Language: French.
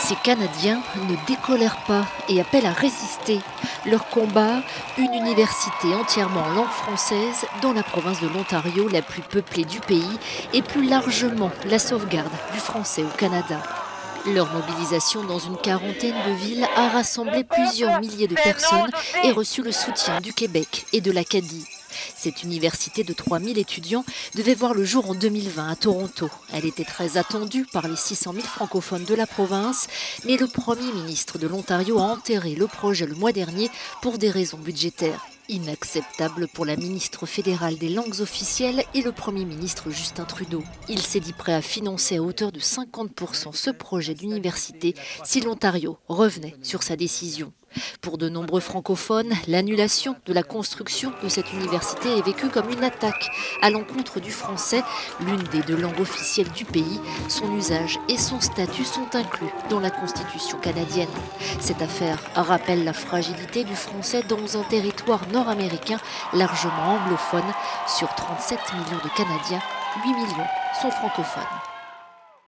Ces Canadiens ne décolèrent pas et appellent à résister. Leur combat, une université entièrement en langue française dans la province de l'Ontario, la plus peuplée du pays, et plus largement la sauvegarde du français au Canada. Leur mobilisation dans une quarantaine de villes a rassemblé plusieurs milliers de personnes et reçu le soutien du Québec et de l'Acadie. Cette université de 3000 étudiants devait voir le jour en 2020 à Toronto. Elle était très attendue par les 600 000 francophones de la province, mais le premier ministre de l'Ontario a enterré le projet le mois dernier pour des raisons budgétaires. Inacceptable pour la ministre fédérale des langues officielles et le Premier ministre Justin Trudeau. Il s'est dit prêt à financer à hauteur de 50% ce projet d'université si l'Ontario revenait sur sa décision. Pour de nombreux francophones, l'annulation de la construction de cette université est vécue comme une attaque à l'encontre du français, l'une des deux langues officielles du pays. Son usage et son statut sont inclus dans la Constitution canadienne. Cette affaire rappelle la fragilité du français dans un territoire nord-américain largement anglophone. Sur 37 millions de Canadiens, 8 millions sont francophones.